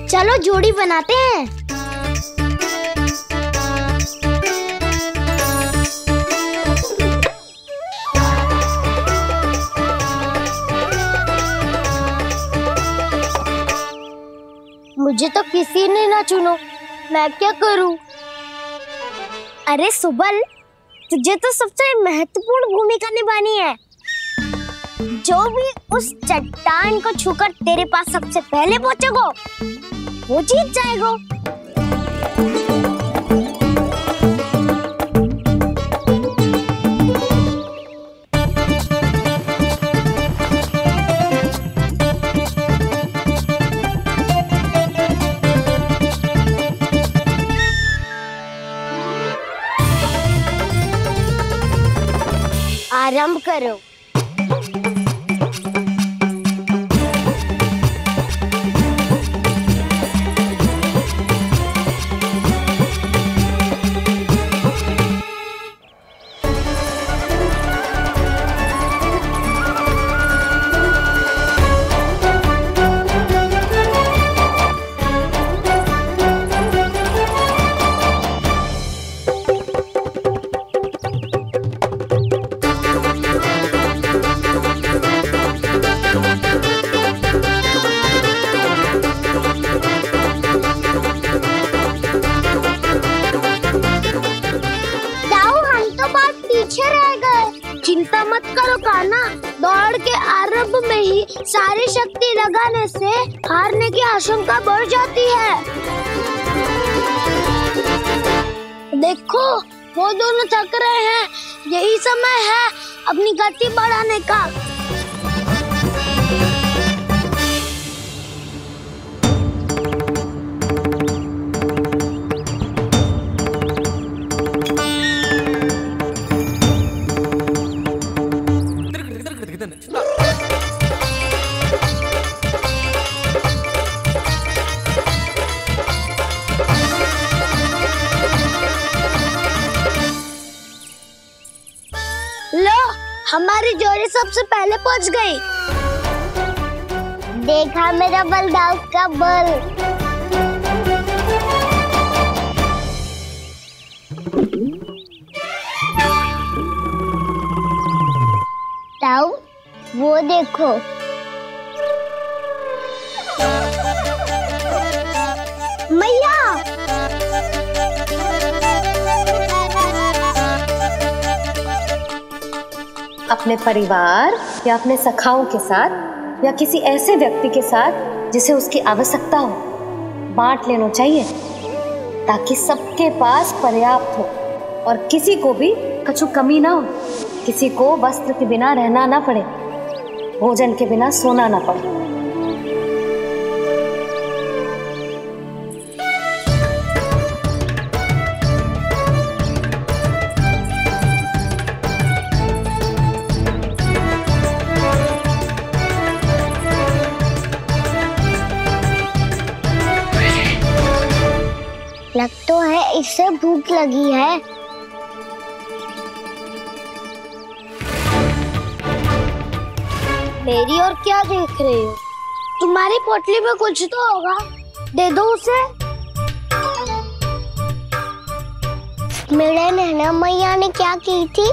चलो जोड़ी बनाते हैं। मुझे तो किसी ने ना चुनो, मैं क्या करूं? अरे सुबल, तुझे तो सबसे महत्वपूर्ण भूमिका निभानी है। जो भी उस चट्टान को छूकर तेरे पास सबसे पहले पहुंचेगा वो जीत जाएगा। आरंभ करो। चिंता मत करो कान्हा, दौड़ के आरंभ में ही सारी शक्ति लगाने से हारने की आशंका बढ़ जाती है। देखो वो दोनों थक रहे हैं, यही समय है अपनी गति बढ़ाने का। हमारी जोड़ी सबसे पहले पहुंच गई। देखा मेरा बलदाव का बल। ताऊ, वो देखो। मैया, अपने परिवार या अपने सखाओं के साथ या किसी ऐसे व्यक्ति के साथ जिसे उसकी आवश्यकता हो बांट लेना चाहिए, ताकि सबके पास पर्याप्त हो और किसी को भी कछु कमी ना हो, किसी को वस्त्र के बिना रहना ना पड़े, भोजन के बिना सोना ना पड़े। लग तो है इससे भूख लगी है। मेरी और क्या देख रहे हो? तुम्हारी पोटली में कुछ तो होगा, दे दो उसे। मेरे नैना मैया ने क्या की थी?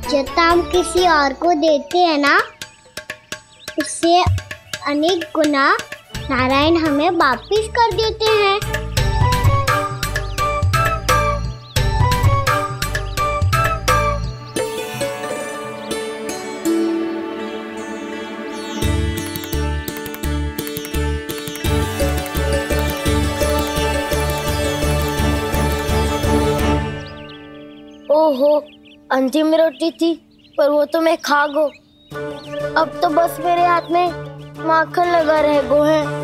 जब हम किसी और को देते हैं ना, उससे अनेक गुना नारायण हमें वापिस कर देते हैं। ओहो, अंतिम रोटी थी, पर वो तो मैं खा गो। अब तो बस मेरे हाथ में माखन लगा रह गो है।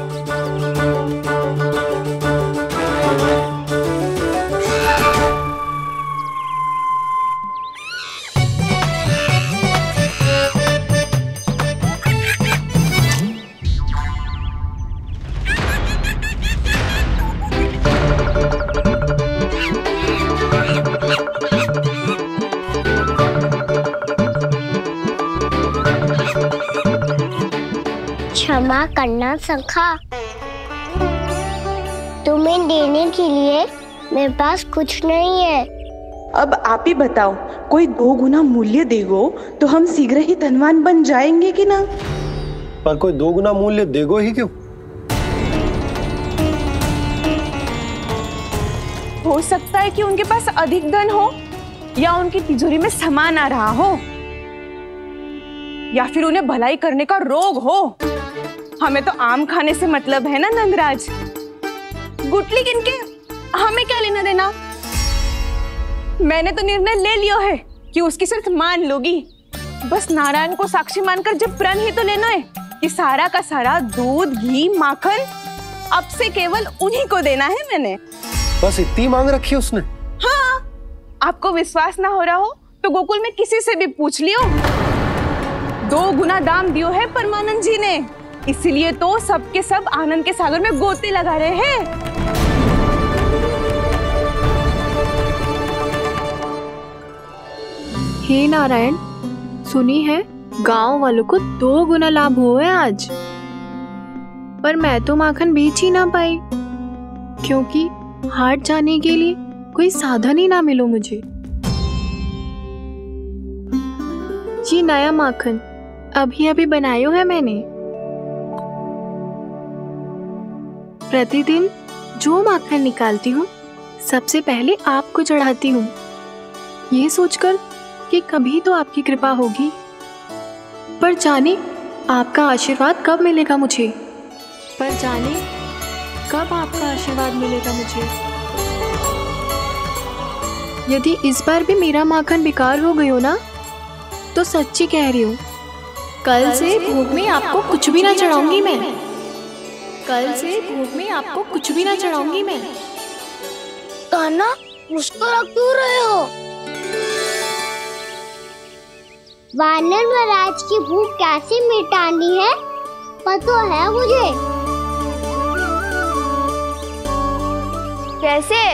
क्षमा करना सखा। तुम्हें देने के लिए मेरे पास कुछ नहीं है। अब आप ही बताओ, कोई 2 गुना मूल्य देगो तो हम शीघ्र ही धनवान बन जाएंगे कि ना? पर कोई 2 गुना मूल्य देगो ही क्यों? हो सकता है कि उनके पास अधिक धन हो, या उनकी तिजोरी में सामान आ रहा हो, या फिर उन्हें भलाई करने का रोग हो। हमें तो आम खाने से मतलब है ना नंदराज। गुटली किनके, हमें क्या लेना देना। मैंने तो निर्णय ले लिया है कि उसकी सिर्फ मान लूंगी। बस नारायण को साक्षी मानकर जब प्रण ही तो लेना है कि सारा का सारा दूध, घी, माखन अब से केवल उन्हीं को देना है मैंने। बस इतनी मांग रखी है उसने? हाँ, आपको विश्वास ना हो रहा हो तो गोकुल में किसी से भी पूछ लियो। 2 गुना दाम दियो है परमानंद जी ने, इसीलिए तो सबके सब आनंद के सागर में गोते लगा रहे हैं। हे नारायण, सुनी है गांव वालों को 2 गुना लाभ हुआ है आज। पर मैं तो माखन बेच ही ना पाई, क्योंकि हाट जाने के लिए कोई साधन ही ना मिलो मुझे। ये नया माखन अभी अभी बनायो है मैंने। प्रतिदिन जो माखन निकालती हूँ सबसे पहले आपको चढ़ाती हूँ, ये सोचकर कि कभी तो आपकी कृपा होगी। पर जाने आपका आशीर्वाद कब मिलेगा मुझे, पर जाने कब आपका आशीर्वाद मिलेगा मुझे। यदि इस बार भी मेरा माखन बेकार हो गयो ना, तो सच्ची कह रही हूँ, कल से भोग में आपको कुछ भी ना चढ़ाऊंगी मैं। कल से भोग में आपको कुछ भी ना चढ़ाऊंगी मैं। कान्हा, मुस्कुरा क्यों रहे हो? वानर महाराज की भूख कैसे मिटानी है पता है मुझे। कैसे?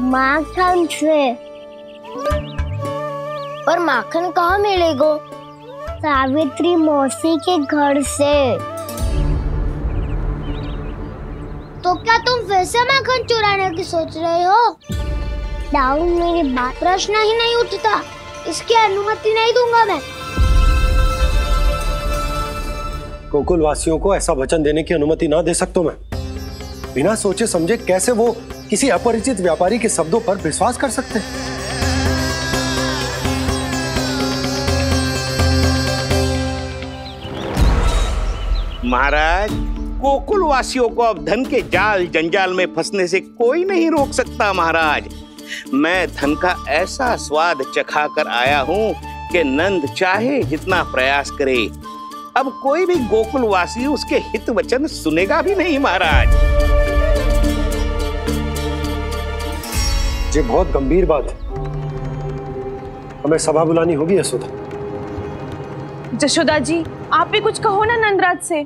माखन से। और माखन कहाँ मिलेगा? सावित्री मौसी के घर से। तो क्या तुम फिर से माखन चुराने की सोच रहे हो? डाउन मेरी बात प्रश्न ही नहीं उठता, इसकी अनुमति नहीं दूंगा मैं। गोकुल वासियों को ऐसा वचन देने की अनुमति ना दे सकता मैं। बिना सोचे समझे कैसे वो किसी अपरिचित व्यापारी के शब्दों पर विश्वास कर सकते हैं? महाराज, गोकुल वासियों को अब धन के जाल जंजाल में फंसने से कोई नहीं रोक सकता। महाराज, मैं धन का ऐसा स्वाद चखा कर आया हूँ कि नंद चाहे जितना प्रयास करे, अब कोई भी गोकुल वासी उसके हित वचन सुनेगा भी नहीं। महाराज, ये बहुत गंभीर बात है, हमें सभा बुलानी होगी। यशोदा, जशोदा जी, आप भी कुछ कहो ना नंदराज से।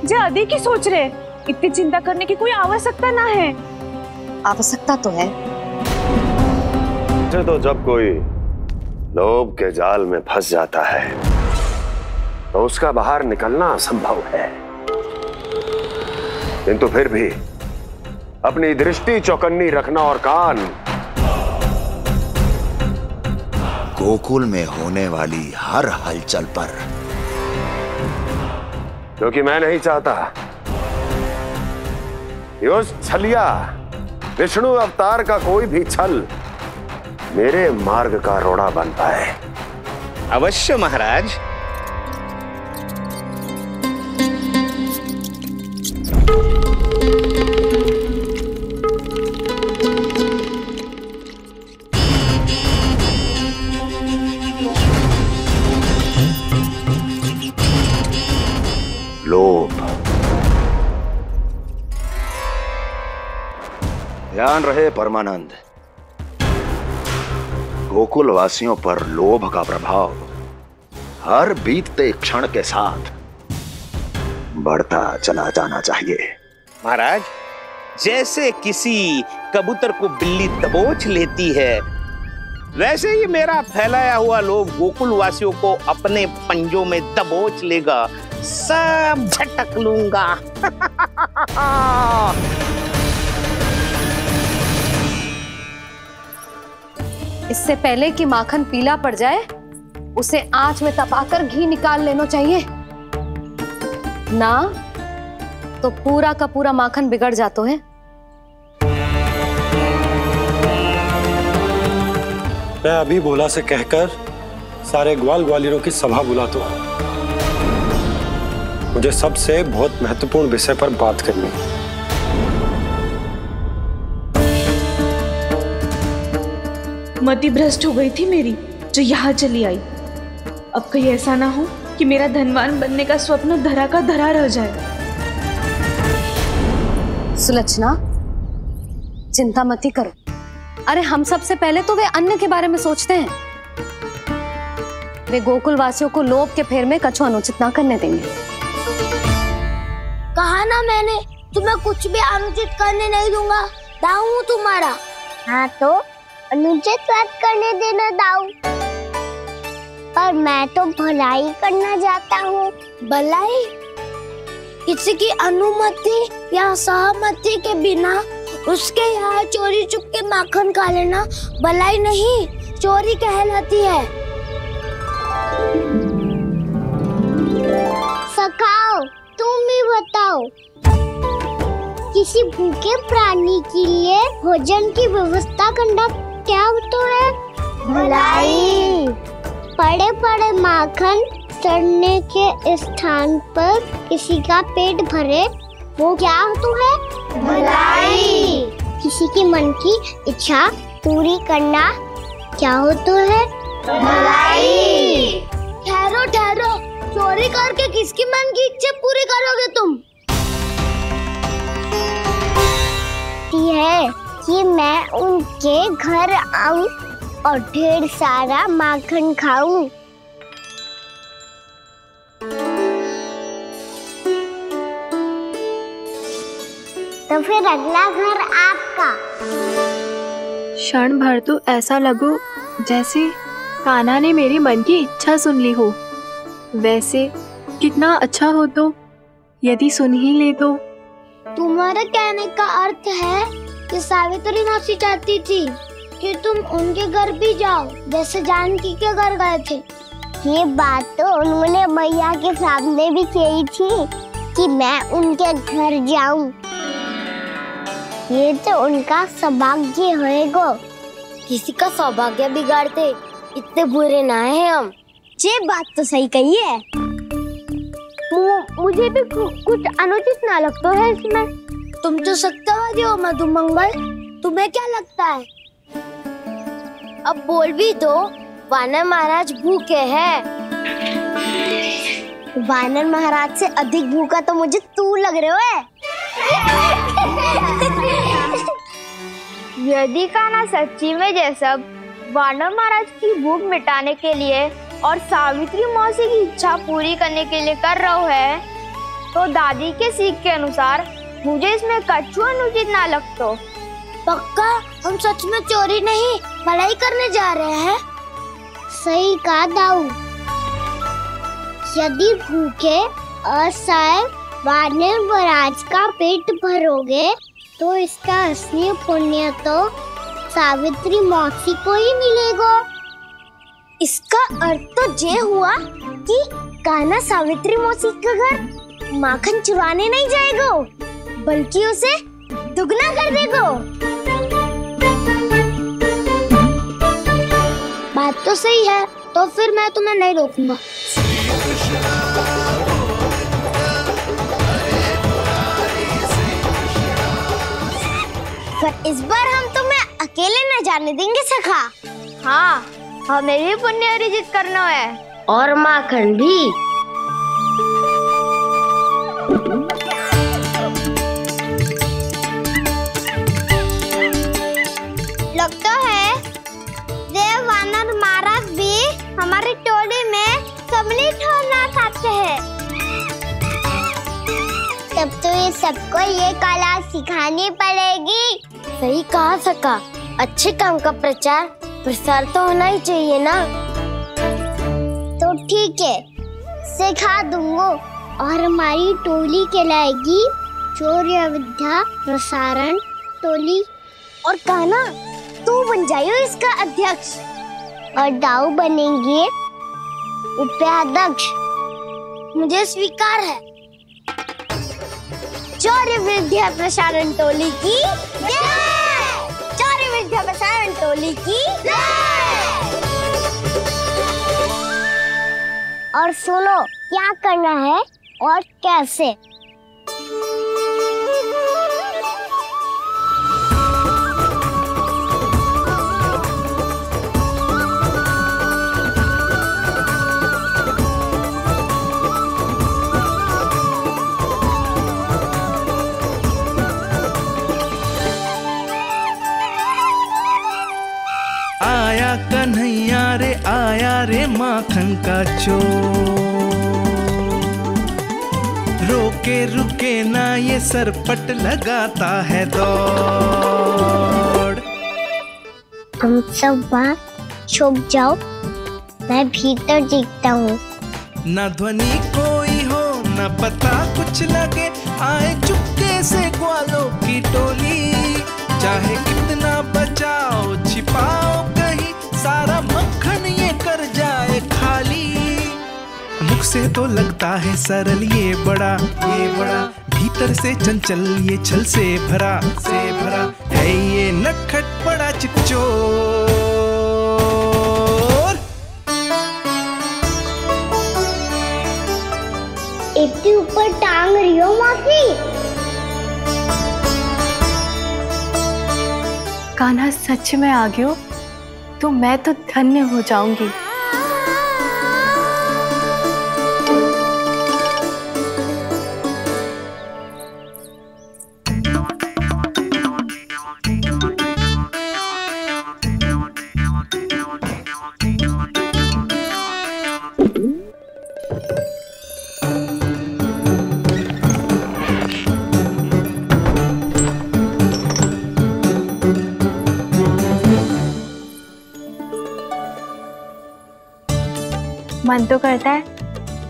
जे अधिक ही सोच रहे, इतनी चिंता करने की कोई आवश्यकता ना है। आवश्यकता तो है। तो जब कोई लोभ के जाल में फंस जाता है तो उसका बाहर निकलना असंभव है, किंतु फिर भी अपनी दृष्टि चौकन्नी रखना और कान गोकुल में होने वाली हर हलचल पर, क्योंकि मैं नहीं चाहता कि उस छलिया विष्णु अवतार का कोई भी छल मेरे मार्ग का रोड़ा बन पाए। अवश्य महाराज। लोभ। ध्यान रहे परमानंद, गोकुल वासियों पर लोभ का प्रभाव हर बीतते क्षण के साथ बढ़ता चला जाना चाहिए। महाराज, जैसे किसी कबूतर को बिल्ली दबोच लेती है, वैसे ही मेरा फैलाया हुआ लोभ गोकुल वासियों को अपने पंजों में दबोच लेगा, सब झटक लूंगा। इससे पहले कि माखन पीला पड़ जाए, उसे आंच में तपाकर घी निकाल लेना चाहिए, ना तो पूरा का पूरा माखन बिगड़ जाता है। मैं अभी भोला से कहकर सारे ग्वाल ग्वालियरों की सभा बुलाता हूं। मुझे सबसे बहुत महत्वपूर्ण विषय पर बात करनी है। मति भ्रष्ट हो गई थी मेरी, जो यहाँ चली आई। अब कहीं ऐसा ना हो कि मेरा धनवान बनने का स्वप्न धरा का धरा रह जाए। सुलक्षणा, चिंता मत करो। अरे हम सबसे पहले तो वे अन्न के बारे में सोचते हैं। वे गोकुल वासियों को लोभ के फेर में कछु अनुचित ना करने देंगे। कहा ना मैंने, तुम्हें कुछ भी अनुचित करने नहीं दूंगा। दाऊ हूँ तुम्हारा। हाँ तो अनुचित बात करने देना दाऊ, पर मैं तो भलाई करना चाहता हूँ। भलाई? किसी की अनुमति या सहमति के बिना उसके यहाँ चोरी चुप के माखन खा लेना भलाई नहीं, चोरी कहलाती है। सखाओ, तुम ही बताओ, किसी भूखे प्राणी के लिए भोजन की व्यवस्था करना क्या होता है? भलाई। पड़े पड़े माखन चढ़ने के स्थान पर किसी का पेट भरे, वो क्या होता है? भलाई। किसी के मन की इच्छा पूरी करना क्या होता है? भलाई। ठहरो ठहरो, चोरी करके किसकी मन की इच्छा पूरी करोगे तुम? है कि मैं उनके घर आऊं और ढेर सारा माखन खाऊं। तो फिर अगला घर आपका। क्षण भर तो ऐसा लगो जैसे कान्हा ने मेरे मन की इच्छा सुन ली हो। वैसे कितना अच्छा हो तो यदि सुन ही ले तो। तुम्हारे कहने का अर्थ है कि सावित्री मौसी चाहती थी कि तुम उनके घर भी जाओ, जैसे जानकी के घर गए थे। ये बात तो उन्होंने मैया के सामने भी कही थी कि मैं उनके घर जाऊं। ये तो उनका सौभाग्य होएगा। किसी का सौभाग्य बिगाड़ते इतने बुरे ना है हम। ये बात तो सही कही है। मुझे भी कुछ अनुचित ना लगता है इसमें। तुम तो सत्यवादी हो मधुमंगल, तुम्हें क्या लगता है? अब बोल भी दो, वानर महाराज भूखे हैं। वानर महाराज से अधिक भूखा तो मुझे तू लग रहे हो। यदि कान्हा सच्ची में जैसा वानर महाराज की भूख मिटाने के लिए और सावित्री मौसी की इच्छा पूरी करने के लिए कर रहा है, तो दादी के सीख के अनुसार मुझे इसमें कछु अनुचित ना लगता। पक्का हम सच में चोरी नहीं भलाई करने जा रहे हैं। सही कहा दाऊ। यदि भूखे असहाय वानर महाराज का पेट भरोगे तो इसका असली पुण्य तो सावित्री मौसी को ही मिलेगा। इसका अर्थ तो ये हुआ कि कान्हा सावित्री मौसी का घर माखन चुराने नहीं जाएगा, बल्कि उसे दुगना कर देगा। बात तो सही है, तो फिर मैं तुम्हें नहीं रोकूंगा। पर इस बार हम तुम्हें अकेले न जाने देंगे सखा। हाँ, हमें भी पुण्य अर्जित करना है और माखन भी। लगता है देव वानर महाराज भी हमारी टोली में सम्मिलित होना चाहते हैं। तब तो ये सबको ये कला सिखानी पड़ेगी। सही कहा सका। अच्छे काम का प्रचार प्रसार तो होना ही चाहिए ना। तो ठीक है, सिखा दूंगा और हमारी टोली कहलाएगी शौर्य विद्या प्रसारण टोली। और कान्हा तू बन जाइयो इसका अध्यक्ष और दाऊ बनेंगे उपाध्यक्ष। मुझे स्वीकार है। शौर्य विद्या प्रसारण टोली की जय! शौर्य विद्या प्रसारण टोली की जय! और सुनो क्या करना है और कैसे। आया कन्हैया रे माखन का चोर, रोके रुके ना ये सरपट लगाता है दौड़। तुम सब वहाँ छुप जाओ, मैं भीतर देखता हूँ। न ध्वनि कोई हो न पता कुछ लगे, आए चुपके से ग्वालों की टोली। चाहे कितना बचाओ छिपाओ कहीं, सारा मक्खन ये कर जाए खाली। मुख से तो लगता है सरल ये बड़ा भीतर से चंचल ये छल से भरा है ये नटखट बड़ा चिकचोर। इतने ऊपर टांग रही हो माफी। कान्हा सच में आ गए हो तो मैं तो धन्य हो जाऊंगी। मन तो करता है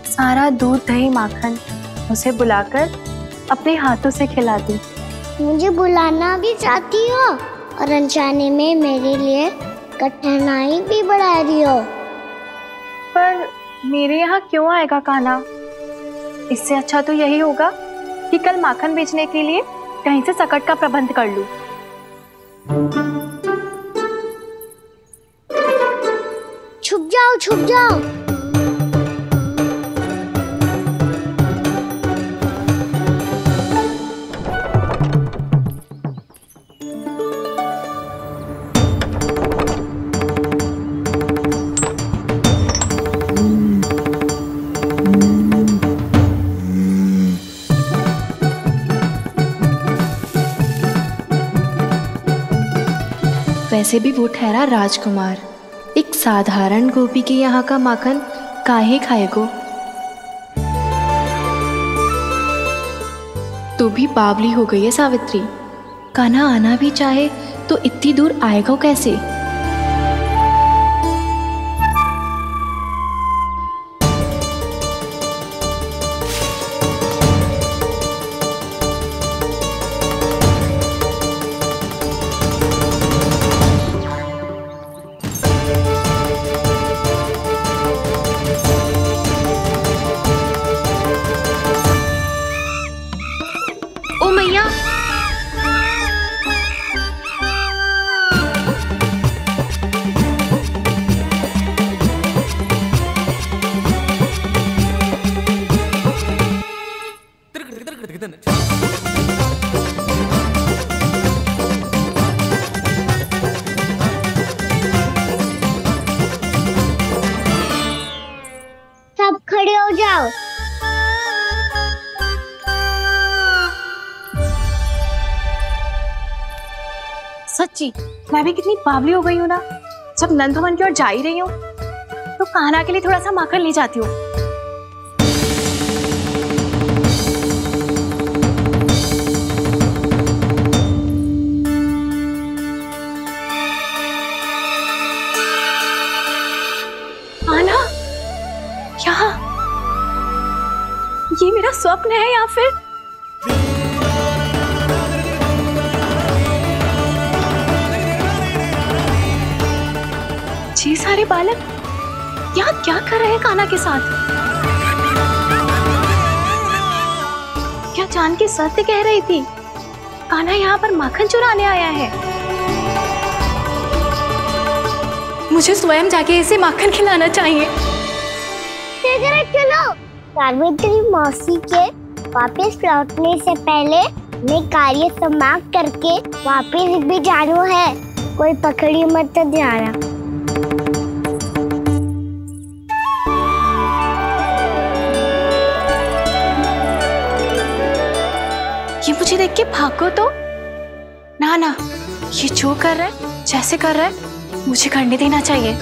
सारा दूध दही माखन उसे बुलाकर अपने हाथों से खिला दूं। मुझे बुलाना भी चाहती हो और अनजाने में मेरे लिए कठिनाई भी बढ़ा रही हो। पर मेरे यहाँ क्यों आएगा कान्हा? इससे अच्छा तो यही होगा कि कल माखन बेचने के लिए कहीं से सकट का प्रबंध कर लूं। छुप जाओ छुप जाओ। वैसे भी वो ठहरा राजकुमार, एक साधारण गोपी के यहाँ का माखन काहे खाएगो। तो भी बावली हो गई है सावित्री। कान्हा आना भी चाहे तो इतनी दूर आएगा कैसे? सब खड़े हो जाओ। सच्ची मैं भी कितनी बावली हो गई हूँ ना। जब नंद भवन की ओर जा ही रही हूँ तो कान्हा के लिए थोड़ा सा माखन ले जाती हूँ। ये मेरा स्वप्न है या फिर ये सारे बालक यहाँ क्या कर रहे हैं कान्हा के साथ? क्या जानकी सत्य कह रही थी? कान्हा यहाँ पर माखन चुराने आया है। मुझे स्वयं जाके इसे माखन खिलाना चाहिए। चलो, सावित्री मौसी के वापस लौटने से पहले मैं कार्य समाप्त करके वापस भी जाना है। कोई पकड़ी मत जाना। ये मुझे देख के भागो तो ना, ये जो कर रहा है, जैसे कर रहा है, मुझे करने देना चाहिए।